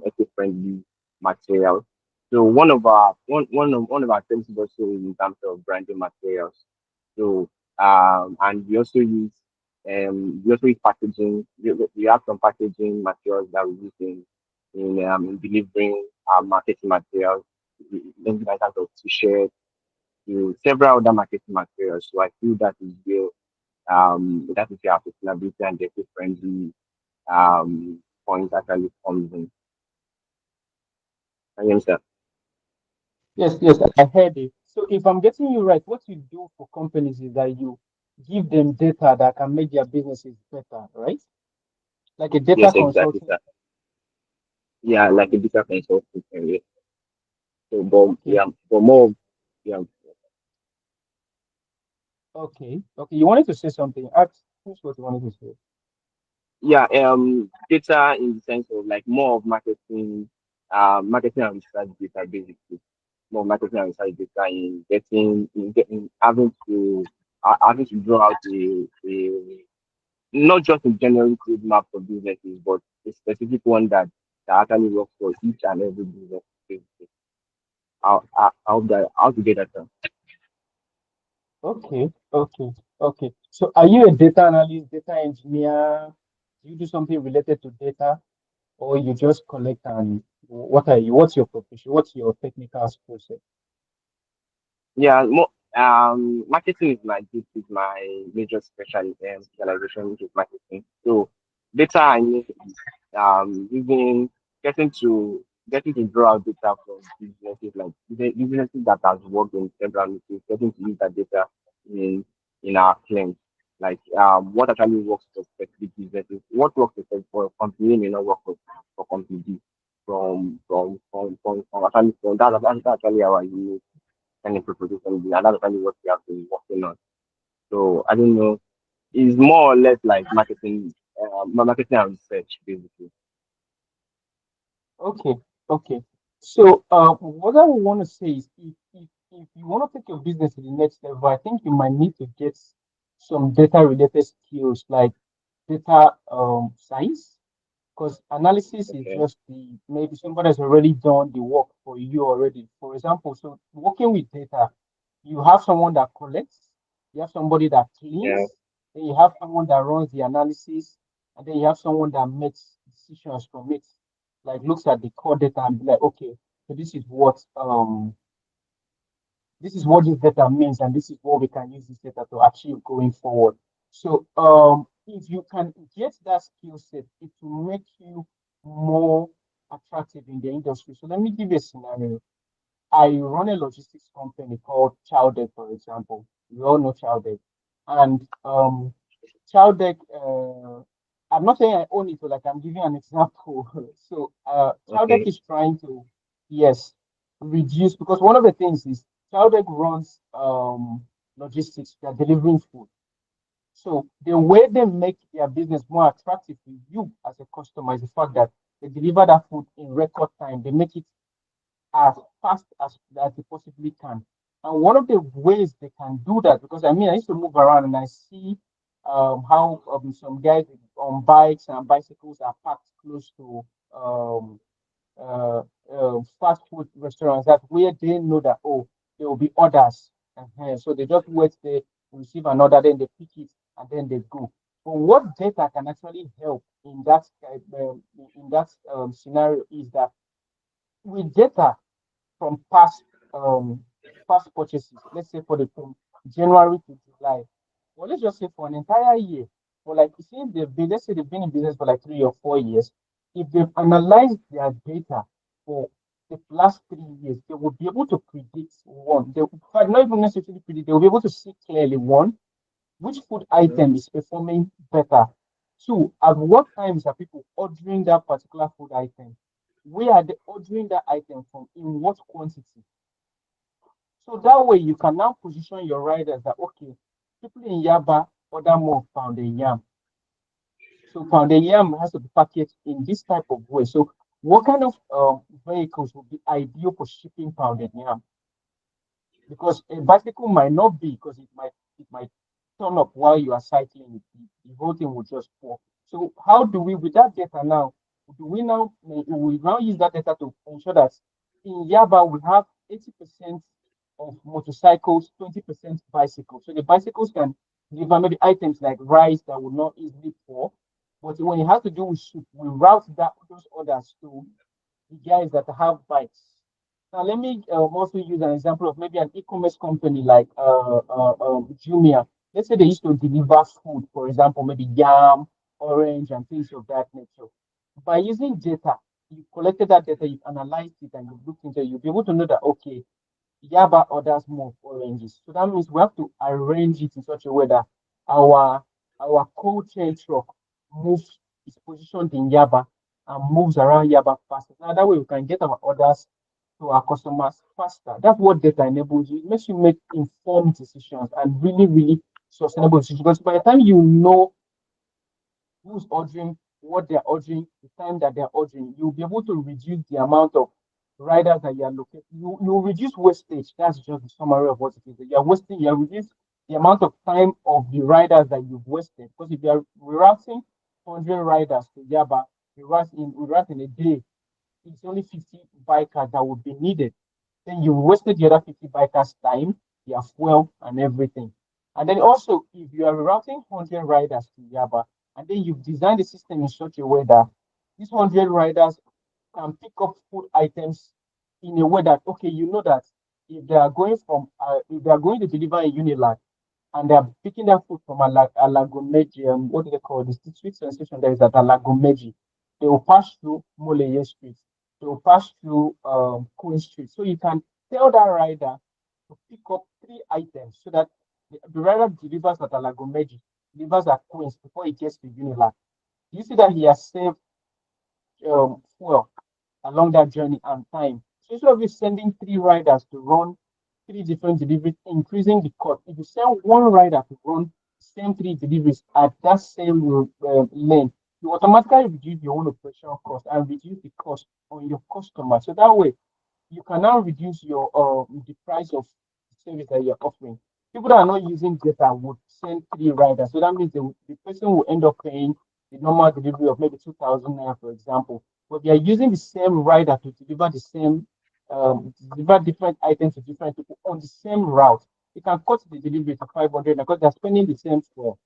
eco-friendly materials. So one of our services also is in terms of branding materials. So and we also use packaging. We have some packaging materials that we use in delivering our marketing materials, in terms of t-shirts to several other marketing materials. So I feel that is where our sustainability and eco-friendly point actually comes in. Can you understand? Yes, I heard it. So if I'm getting you right, what you do for companies is that you give them data that can make their businesses better, right? Like a data Yes, exactly, consulting. sir. Yeah, like a bigger consulting area. So, but Okay, yeah, for more, yeah, okay. You wanted to say something. Ask what you wanted to say. yeah, data in the sense of like more of marketing and research data basically. More marketing and research data in getting having to draw out a not just a generic roadmap for businesses, but a specific one that actually works for each and every business. Basically. How to get that done. Okay. So are you a data analyst, data engineer? Do you do something related to data, or you just collect and what are you? What's your profession? What's your technical skill set? Yeah, marketing is my major specialization, which is marketing. So data I mean is using getting to draw out data from businesses like businesses that has worked in several meetings, getting to use that data in our claims. Like what actually works for specific businesses, what works for company A may not work for company B. From actually from that's actually our unique kind of proposition, and that's actually what we have been working on. So I don't know, it's more or less like marketing and research basically. Okay, okay. So what I would want to say is if you want to take your business to the next level, I think you might need to get some data related skills like data science, because analysis is Okay. just the maybe somebody has already done the work for you already. For example, so working with data, you have someone that collects, you have somebody that Yeah. cleans, then you have someone that runs the analysis, and then you have someone that makes decisions from it, like looks at the core data and be like, okay, so this is what this data means, and this is what we can use this data to achieve going forward. So, if you can get that skill set, it will make you more attractive in the industry. So, let me give you a scenario. I run a logistics company called Chowdeck, for example. We all know Chowdeck. And Chowdeck, I'm not saying I own it, but like I'm giving an example. So Chowdeck Okay. is trying to, yes, reduce, because one of the things is Chowdeck runs logistics, they're delivering food. So the way they make their business more attractive to you as a customer is the fact that they deliver that food in record time. They make it as fast as they possibly can. And one of the ways they can do that, because I mean, I used to move around and I see how some guys on bikes and bicycles are parked close to um, uh, fast food restaurants, that where they know that, oh, there will be orders. So they just wait, they receive an order, then they pick it, and then they go. But what data can actually help in that scenario is that with data from um past purchases, let's say for the from January to July, or let's just say for an entire year, or like since they've been, let's say they've been in business for like 3 or 4 years, if they've analyzed their data for the last 3 years, they will be able to predict one. They will not even necessarily predict, they will be able to see clearly one, which food item is performing better. Two, at what times are people ordering that particular food item? Where are they ordering that item from? In what quantity? So that way you can now position your riders that, okay, people in Yaba order more pounded yam. So pounded yam has to be packaged in this type of way. So what kind of vehicles would be ideal for shipping pounded yam? Because a bicycle might not be, because it might turn up while you are cycling. The whole thing will just fall. So how do we, with that data now, do we now use that data to ensure that in Yaba we have 80% of motorcycles, 20% bicycles. So the bicycles can deliver maybe items like rice that will not easily fall. But when it has to do with soup, we route those orders to the guys that have bikes. Now, let me also use an example of maybe an e-commerce company like Jumia. Let's say they used to deliver food, for example, maybe yam, orange, and things of that nature. By using data, you collected that data, you analyzed it, and you looked into it, you'll be able to know that, okay, Yaba orders more oranges. So that means we have to arrange it in such a way that our cold chain truck moves, is positioned in Yaba and moves around Yaba faster. Now that way we can get our orders to our customers faster. That's what data enables you. It makes you make informed decisions and really, really sustainable decisions. Because by the time you know who's ordering, what they're ordering, the time that they're ordering, you'll be able to reduce the amount of riders that you're locating. You reduce wastage. That's just the summary of what it is. You're reduce the amount of time of the riders that you've wasted. Because if you're rerouting 100 riders to Yaba, we route in a day, it's only 50 bikers that would be needed. Then you wasted the other 50 bikers' time, their fuel, and everything. And then also, if you are routing 100 riders to Yaba, and then you've designed the system in such a way that these 100 riders can pick up food items in a way that, okay, you know that if they are going to deliver a Unilag, and they are picking that food from Alagomeji, what do they call this? The street sensation that is at Alagomeji. They will pass through Moleye Street. They will pass through Queen Street. So you can tell that rider to pick up 3 items so that the rider delivers at Alagomeji, delivers at Queens before he gets to Unilag. You see that he has saved fuel along that journey and time. So instead of you sending 3 riders to run 3 different deliveries, increasing the cost, if you send one rider to run the same 3 deliveries at that same lane, you automatically reduce your own operational cost and reduce the cost on your customer. So that way, you can now reduce your the price of the service that you're offering. People that are not using data would send 3 riders. So that means the person will end up paying the normal delivery of maybe 2,000 naira, for example. But they are using the same rider to deliver different items to different people on the same route. You can cut the delivery to 500 because they're spending the same fuel.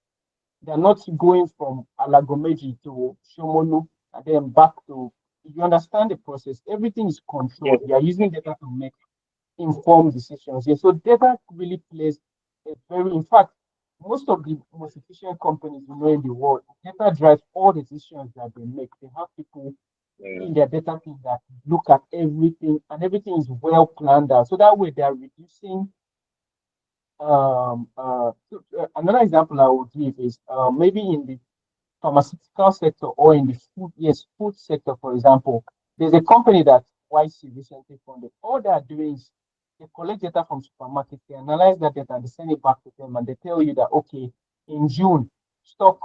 They're not going from Alagomeji to Shomolu and then back to. If you understand the process, everything is Yeah. controlled. They are using data to make informed decisions. Yeah, so data really plays in fact, most of the most efficient companies in the world, data drives all the decisions that they make. They have people Yeah. in their data thing that look at everything and everything is well planned out. So that way they are reducing another example I would give is maybe in the pharmaceutical sector or in the food sector, for example, there's a company that YC recently funded. All they are doing is they collect data from supermarkets, they analyze that data, they send it back to them, and they tell you that okay, in June, stock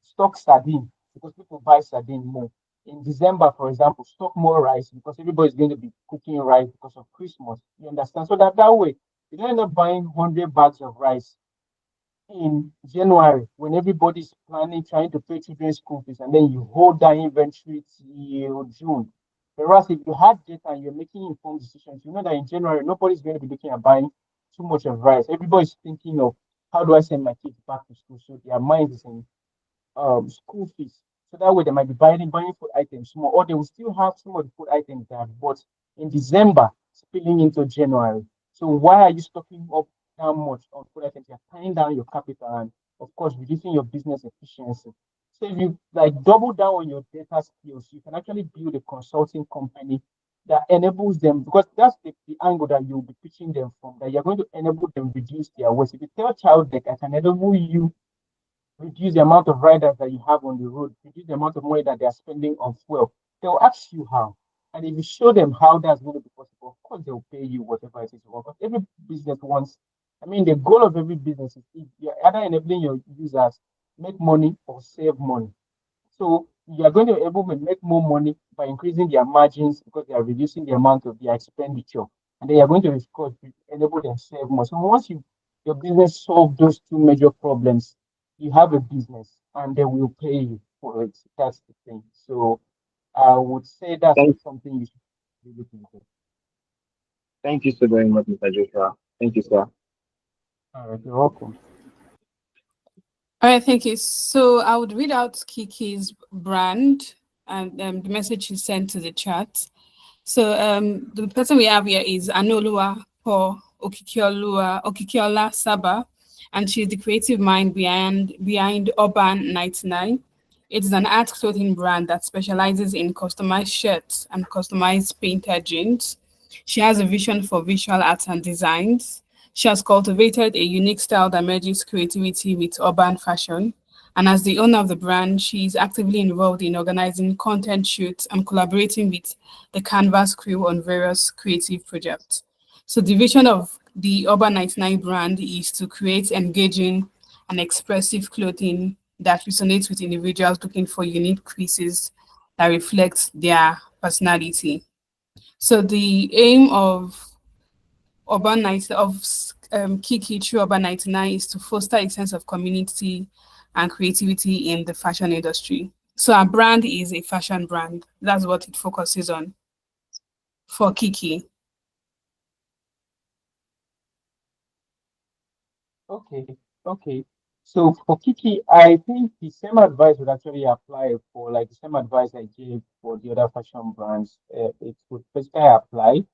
stock sardine because people buy sardine more. In December, for example, stock more rice because everybody's going to be cooking rice because of Christmas. You understand? So that way, you don't end up buying 100 bags of rice in January when everybody's planning, trying to pay children's school fees, and then you hold that inventory till June. Whereas if you had data and you're making informed decisions, you know that in January nobody's going to be looking at buying too much of rice. Everybody's thinking of how do I send my kids back to school, so their mind is in school fees. So that way they might be buying food items more, or they will still have some of the food items they have bought in December spilling into January. So why are you stocking up that much on food items? You're tying down your capital and of course reducing your business efficiency. So if you like double down on your data skills, you can actually build a consulting company that enables them because that's the angle that you'll be pitching them from, that you're going to enable them reduce their waste. If you tell child that I can enable you reduce the amount of riders that you have on the road, reduce the amount of money that they are spending on fuel. They'll ask you how. And if you show them how that's going to be possible, of course they'll pay you whatever it is. Because every business wants, I mean, the goal of every business is if you're either enabling your users make money or save money. So you are going to be able to make more money by increasing their margins because they are reducing the amount of their expenditure. And they are going to, of course, enable them save more. So once your business solve those two major problems, you have a business and they will pay you for it. That's the thing. So I would say that's Thank, something you should be looking at. thank you so very much, Mr. Joshua. Thank you, sir. All right, you're welcome. All right, thank you. So I would read out Kiki's brand and the message she sent to the chat. So the person we have here is Anolua Paul Okikiola Saba, and she's the creative mind behind Urban 99. It is an art clothing brand that specializes in customized shirts and customized painted jeans. She has a vision for visual arts and designs. She has cultivated a unique style that merges creativity with urban fashion. And as the owner of the brand, she is actively involved in organizing content shoots and collaborating with the Canvas crew on various creative projects. So the vision of the Urban 99 brand is to create engaging and expressive clothing that resonates with individuals looking for unique pieces that reflect their personality. So the aim of Urban Night of Kiki through Urban 99 is to foster a sense of community and creativity in the fashion industry. So our brand is a fashion brand. That's what it focuses on for Kiki. Okay, okay. So for Kiki, I think the same advice would actually apply for like the same advice I gave for the other fashion brands. It would basically apply.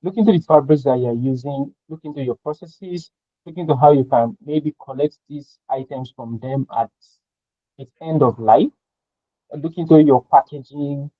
Look into the fabrics that you're using, look into your processes, look into how you can maybe collect these items from them at its end of life, look into your packaging.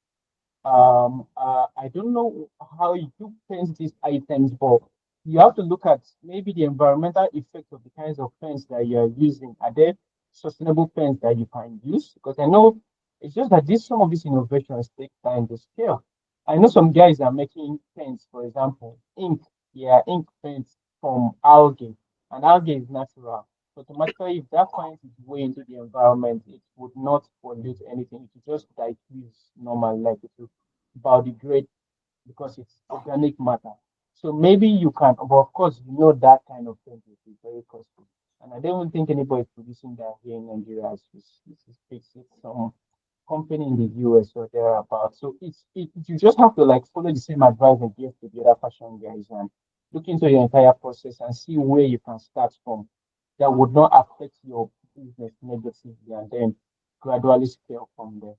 I don't know how you paint these items, but you have to look at maybe the environmental effect of the kinds of pens that you're using. Are there sustainable pens that you can use? Because I know it's just that some of these innovations take time to scale. I know some guys are making pens, for example, ink, yeah, ink pens from algae, and algae is natural. So automatically, if that finds its way into the environment, it would not pollute anything. It would just diffuse normal, like it will biodegrade because it's organic matter. So maybe you can, but of course, you know that kind of thing will be very costly. And I don't think anybody is producing that here in Nigeria. It's some company in the US or thereabouts. So you just have to like follow the same advice I gave to the other fashion guys and look into your entire process and see where you can start from that would not affect your business negatively and then gradually scale from there.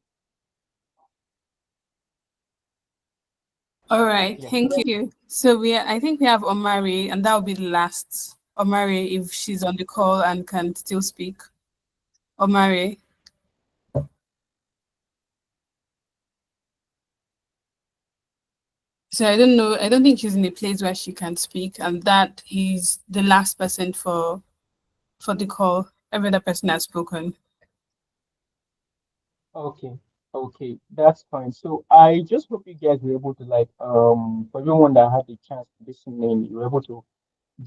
All right, Yeah. thank you. So I think we have Omari, and that will be the last. Omari, if she's on the call and can still speak. Omari. So I don't know. I don't think she's in a place where she can speak, and that he's the last person for the call. Every other person has spoken. Okay, okay, that's fine. So I just hope you guys were able to like for everyone that had the chance to listen in, you were able to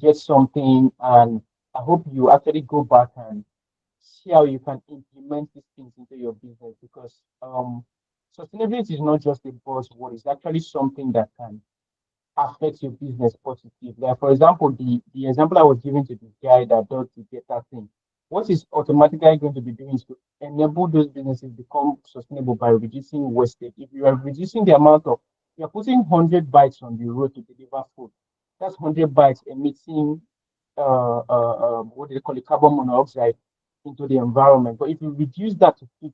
get something, and I hope you actually go back and see how you can implement these things into your business because sustainability is not just a buzzword, it's actually something that can affect your business positively. Like for example, the example I was giving to the guy that does the data thing, what is automatically going to be doing is to enable those businesses become sustainable by reducing wastage. If you are reducing the amount of you're putting 100 bikes on the road to deliver food, that's 100 bikes emitting what do they call it, carbon monoxide into the environment. But if you reduce that to 50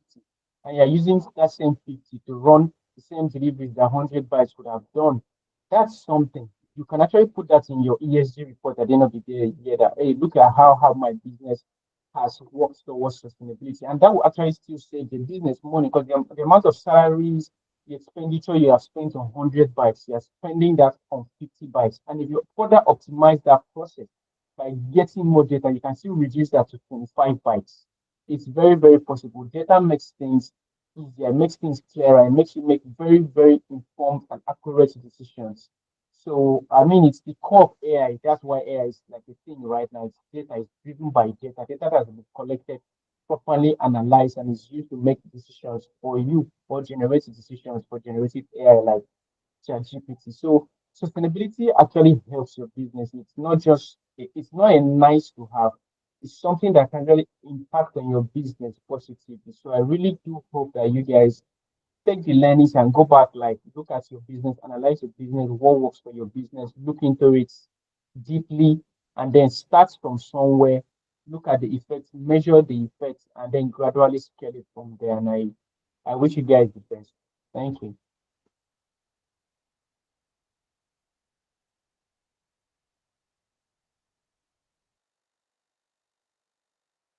and you're using that same 50 to run the same deliveries that 100 bikes would have done, that's something. You can actually put that in your ESG report at the end of the day. Yeah, that hey, look at how my business has worked towards sustainability, and that will actually still save the business money because the amount of salaries, the expenditure you have spent on 100 bikes, you are spending that on 50 bikes, and if you further optimize that process by getting more data, you can still reduce that to 25 bytes. It's very possible. Data makes things easier, it makes things clearer, it makes you make very informed and accurate decisions. So I mean, it's the core of AI. That's why AI is like a thing right now. It's data is driven by data. Data that has been collected, properly analyzed, and is used to make decisions for you or generate decisions for generative AI like ChatGPT. So sustainability actually helps your business. It's not a nice to have. It's something that can really impact on your business positively. So I really do hope that you guys take the learnings and go back, like look at your business, analyze your business, what works for your business, look into it deeply, and then start from somewhere, look at the effects, measure the effects, and then gradually scale it from there. And I wish you guys the best. Thank you.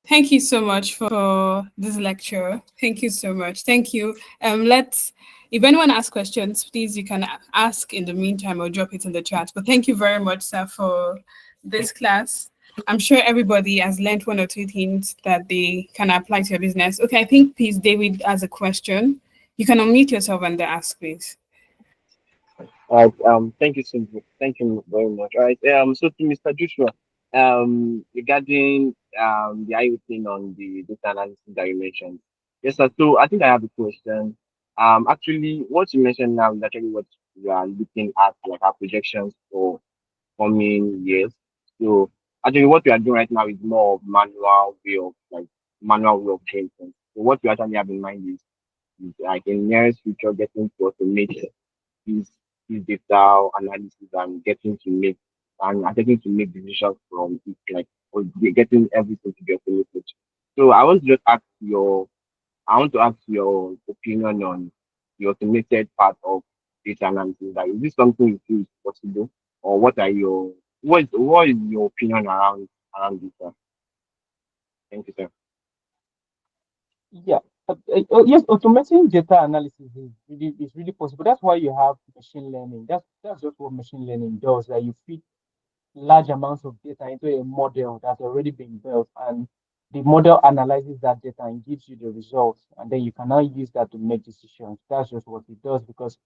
Thank you so much for this lecture. Thank you so much. Thank you. Let's, if anyone has questions, please you can ask in the meantime or drop it in the chat. But thank you very much, sir, for this class. I'm sure everybody has learned one or two things that they can apply to your business. Okay, I think please David has a question. You can unmute yourself and ask, please. All right. Thank you so much. Thank you very much. All right. So to Mr. Joshua, regarding the IoT thing on the data analysis that you mentioned. Yes, sir. So I think I have a question. Actually, what you mentioned now is actually what we are looking at, like our projections for coming years. So actually, what we are doing right now is more of manual way of doing things. So what we actually have in mind is like in nearest future getting to automate this this data analysis and getting to make decisions from it, like or getting everything to be automated. So I want to ask your opinion on the automated part of data analysis. Like, is this something you feel is possible, or what is your opinion around this? Thank you, sir. Yeah. Yes, automating data analysis is really possible. That's why you have machine learning. That's just what machine learning does. That you feed large amounts of data into a model that's already been built, and the model analyzes that data and gives you the results, and then you can now use that to make decisions. That's just what it does because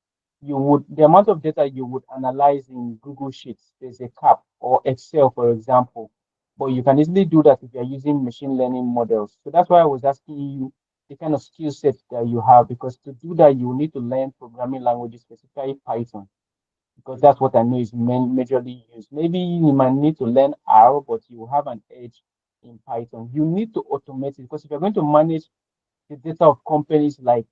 the amount of data you would analyze in Google Sheets, there's a cap, or Excel, for example, but you can easily do that if you're using machine learning models. So that's why I was asking you the kind of skill set that you have, because to do that, you need to learn programming languages, specifically Python, because that's what I know is majorly used. Maybe you might need to learn R, but you have an edge in Python. You need to automate it because if you're going to manage the data of companies like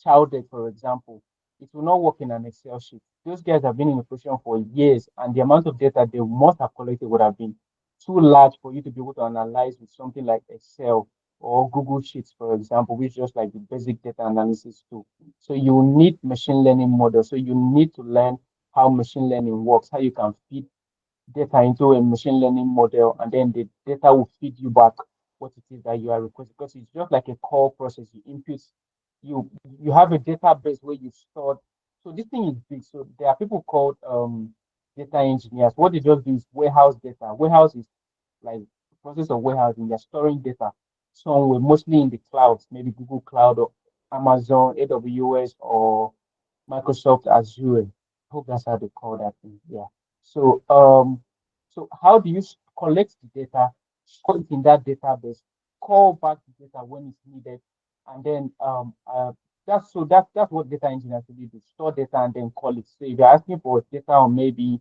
Chowdeck, for example, it will not work in an Excel sheet. Those guys have been in operation for years, and the amount of data they must have collected would have been too large for you to be able to analyze with something like Excel or Google Sheets, for example, which is just like the basic data analysis tool. So you need machine learning models. So you need to learn how machine learning works, how you can feed data into a machine learning model, and then the data will feed you back what it is that you are requesting. Because it's just like a call process. You input, you have a database where you store So this thing is big. So there are people called data engineers. What they just do is warehouse data. Warehouse is like the process of warehousing. They're storing data somewhere, mostly in the clouds, maybe Google Cloud or Amazon, AWS, or Microsoft Azure. Hope that's how they call that thing. Yeah. So so how do you collect the data, store it in that database, call back the data when it's needed, and then that's what data engineers really do: store data and then call it. So if you're asking for data on maybe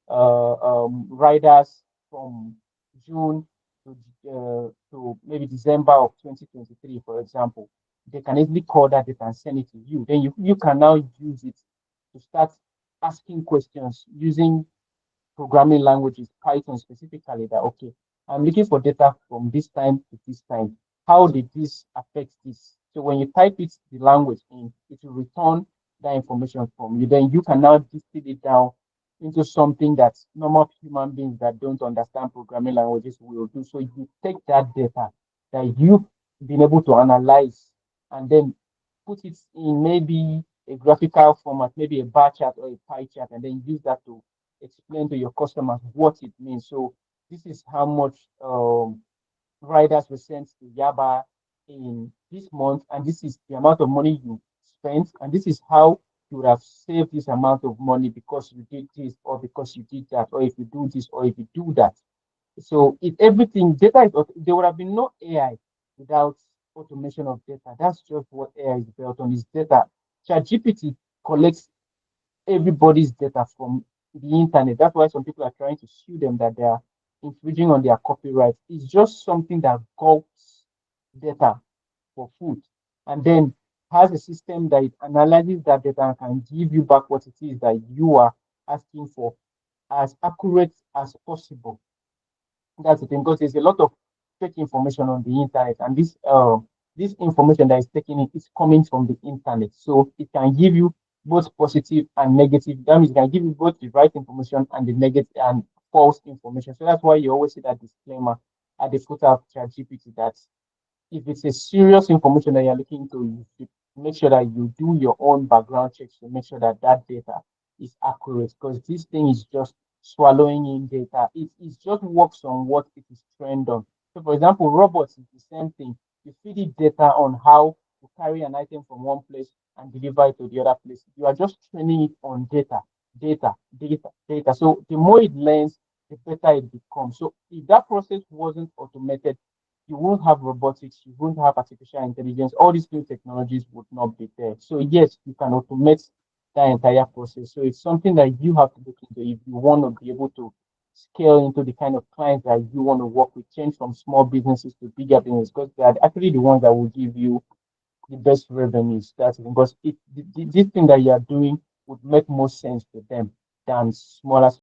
riders from June to maybe December of 2023, for example, they can easily call that data and send it to you. Then you can now use it to start asking questions using programming languages, Python specifically, that okay, I'm looking for data from this time to this time. How did this affect this? So when you type it, the language in, it will return that information from you. Then you can now distill it down into something that normal human beings that don't understand programming languages will do. So you take that data that you've been able to analyze and then put it in maybe a graphical format, maybe a bar chart or a pie chart, and then use that to explain to your customers what it means. So this is how much riders were sent to Yaba in this month, and this is the amount of money you spent, and this is how you would have saved this amount of money because you did this, or because you did that, or if you do this, or if you do that. So if everything data is, there would have been no AI without automation of data. That's just what AI is built on, is data. ChatGPT collects everybody's data from the internet. That's why some people are trying to sue them that they are infringing on their copyright. It's just something that gulps data for food and then has a system that it analyzes that data and can give you back what it is that you are asking for as accurate as possible. That's the thing, because there's a lot of fake information on the internet, and this information that is taken in is coming from the internet. So it can give you both positive and negative. That means it can give you both the right information and the negative and false information. So that's why you always see that disclaimer at the footer of ChatGPT that if it's a serious information that you're looking into, you should make sure that you do your own background checks to make sure that that data is accurate, because this thing is just swallowing in data. It just works on what it is trained on. So, for example, robots is the same thing. You feed it data on how to carry an item from one place and deliver it to the other place. You are just training it on data, data. So the more it learns, the better it becomes. So if that process wasn't automated, you won't have robotics, you won't have artificial intelligence, all these new technologies would not be there. So yes, you can automate that entire process. So it's something that you have to look into if you want to be able to scale into the kind of clients that you want to work with, change from small businesses to bigger businesses, because they are actually the ones that will give you the best revenues. That's because this thing that you are doing would make more sense to them than smaller